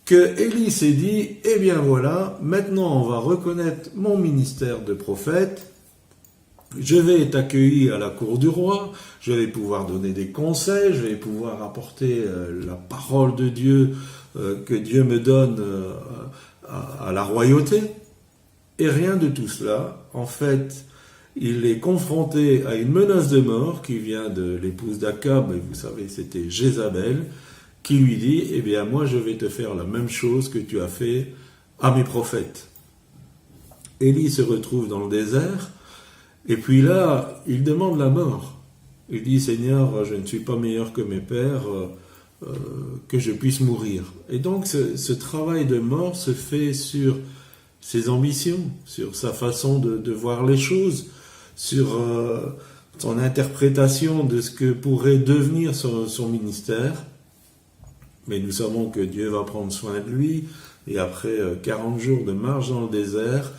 que Élie s'est dit, eh bien voilà, maintenant on va reconnaître mon ministère de prophète, je vais être accueilli à la cour du roi, je vais pouvoir donner des conseils, je vais pouvoir apporter la parole de Dieu que Dieu me donne à la royauté. Et rien de tout cela. En fait, il est confronté à une menace de mort qui vient de l'épouse d'Akab, et vous savez, c'était Jézabel, qui lui dit, eh bien moi je vais te faire la même chose que tu as fait à mes prophètes. Élie se retrouve dans le désert, et puis là, il demande la mort. Il dit, Seigneur, je ne suis pas meilleur que mes pères, que je puisse mourir. Et donc ce travail de mort se fait sur ses ambitions, sur sa façon de voir les choses, sur son interprétation de ce que pourrait devenir son ministère. Mais nous savons que Dieu va prendre soin de lui, et après 40 jours de marche dans le désert,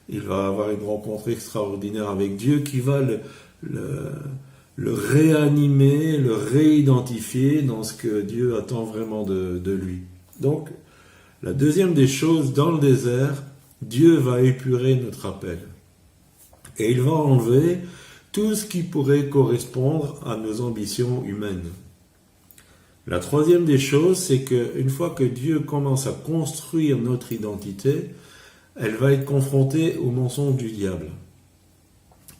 il va avoir une rencontre extraordinaire avec Dieu qui va le réanimer, le réidentifier dans ce que Dieu attend vraiment de lui. Donc, la deuxième des choses, dans le désert, Dieu va épurer notre appel. Et il va enlever tout ce qui pourrait correspondre à nos ambitions humaines. La troisième des choses, c'est qu'une fois que Dieu commence à construire notre identité, elle va être confrontée au mensonge du diable.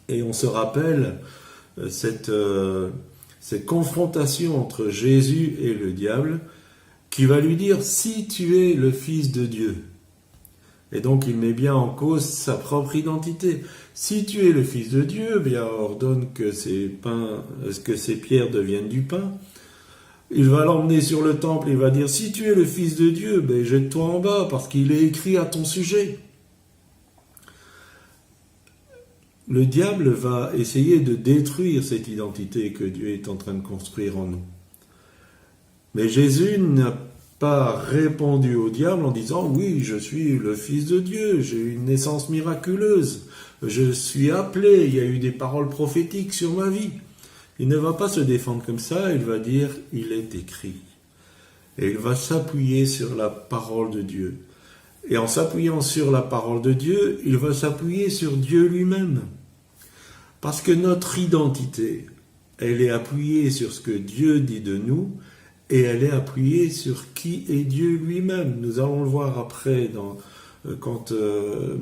Et on se rappelle cette confrontation entre Jésus et le diable, qui va lui dire « Si tu es le Fils de Dieu ». Et donc il met bien en cause sa propre identité. Si tu es le Fils de Dieu, bien ordonne que ces pierres deviennent du pain. Il va l'emmener sur le temple, il va dire, si tu es le Fils de Dieu, ben jette-toi en bas, parce qu'il est écrit à ton sujet. Le diable va essayer de détruire cette identité que Dieu est en train de construire en nous. Mais Jésus n'a pas répondu au diable en disant, oui, je suis le Fils de Dieu, j'ai une naissance miraculeuse, je suis appelé, il y a eu des paroles prophétiques sur ma vie. Il ne va pas se défendre comme ça, il va dire « il est écrit ». Et il va s'appuyer sur la parole de Dieu. Et en s'appuyant sur la parole de Dieu, il va s'appuyer sur Dieu lui-même. Parce que notre identité, elle est appuyée sur ce que Dieu dit de nous, et elle est appuyée sur qui est Dieu lui-même. Nous allons le voir après, quand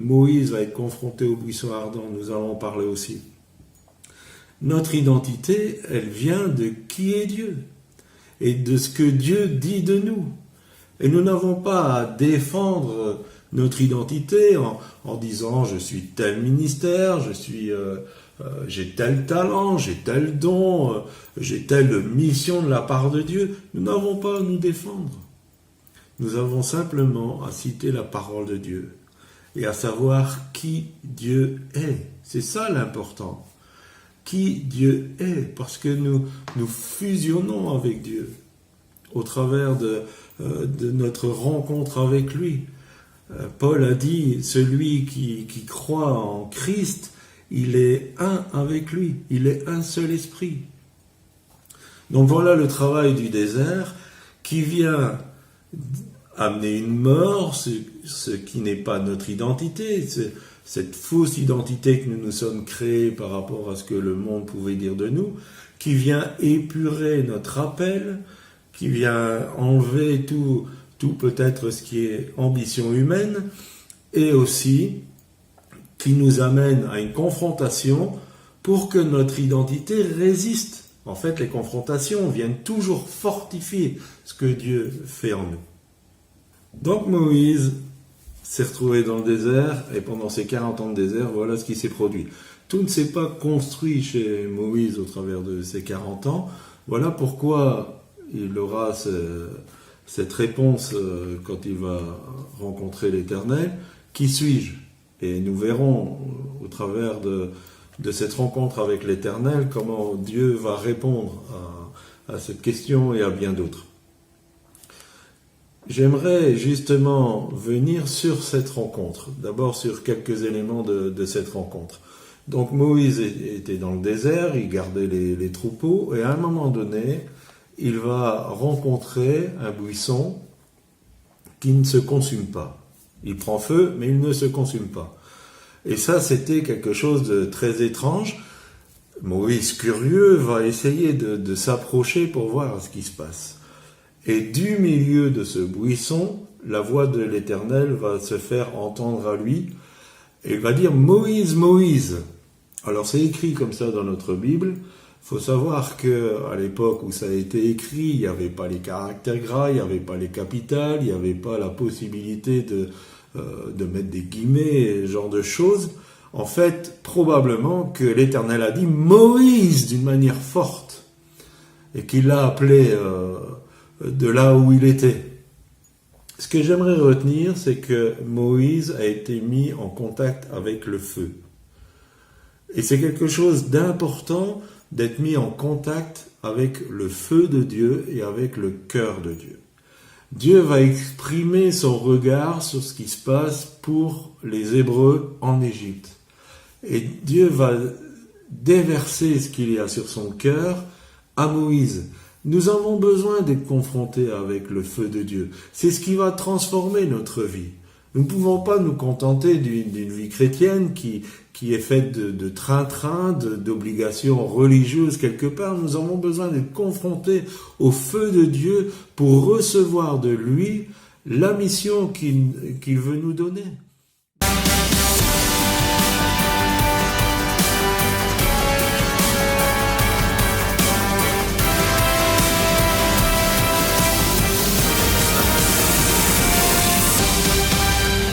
Moïse va être confronté au buisson ardent, nous allons en parler aussi. Notre identité, elle vient de qui est Dieu et de ce que Dieu dit de nous. Et nous n'avons pas à défendre notre identité en disant je suis tel ministère, j'ai tel talent, j'ai tel don, j'ai telle mission de la part de Dieu. Nous n'avons pas à nous défendre. Nous avons simplement à citer la parole de Dieu et à savoir qui Dieu est. C'est ça l'important. Qui Dieu est, parce que nous fusionnons avec Dieu au travers de notre rencontre avec lui. Paul a dit, celui qui croit en Christ, il est un avec lui, il est un seul esprit. Donc voilà le travail du désert qui vient amener une mort, ce qui n'est pas notre identité, cette fausse identité que nous nous sommes créés par rapport à ce que le monde pouvait dire de nous, qui vient épurer notre appel, qui vient enlever tout peut-être ce qui est ambition humaine, et aussi qui nous amène à une confrontation pour que notre identité résiste. En fait, les confrontations viennent toujours fortifier ce que Dieu fait en nous. Donc Moïse s'est retrouvé dans le désert, et pendant ces 40 ans de désert, voilà ce qui s'est produit. Tout ne s'est pas construit chez Moïse au travers de ces 40 ans. Voilà pourquoi il aura cette réponse quand il va rencontrer l'Éternel. Qui suis-je ? Et nous verrons au travers de cette rencontre avec l'Éternel comment Dieu va répondre à cette question et à bien d'autres. J'aimerais justement venir sur cette rencontre, d'abord sur quelques éléments de cette rencontre. Donc Moïse était dans le désert, il gardait les troupeaux, et à un moment donné, il va rencontrer un buisson qui ne se consume pas. Il prend feu, mais il ne se consume pas. Et ça, c'était quelque chose de très étrange. Moïse, curieux, va essayer de s'approcher pour voir ce qui se passe. Et du milieu de ce buisson, la voix de l'Éternel va se faire entendre à lui. Et il va dire « Moïse, Moïse ». Alors c'est écrit comme ça dans notre Bible. Il faut savoir qu'à l'époque où ça a été écrit, il n'y avait pas les caractères gras, il n'y avait pas les capitales, il n'y avait pas la possibilité de mettre des guillemets, ce genre de choses. En fait, probablement que l'Éternel a dit Moïse d'une manière forte et qu'il l'a appelé de là où il était. Ce que j'aimerais retenir, c'est que Moïse a été mis en contact avec le feu. Et c'est quelque chose d'important d'être mis en contact avec le feu de Dieu et avec le cœur de Dieu. Dieu va exprimer son regard sur ce qui se passe pour les Hébreux en Égypte. Et Dieu va déverser ce qu'il y a sur son cœur à Moïse. Nous avons besoin d'être confrontés avec le feu de Dieu. C'est ce qui va transformer notre vie. Nous ne pouvons pas nous contenter d'une vie chrétienne qui est faite de train-train, d'obligations religieuses quelque part. Nous avons besoin d'être confrontés au feu de Dieu pour recevoir de lui la mission qu'il veut nous donner.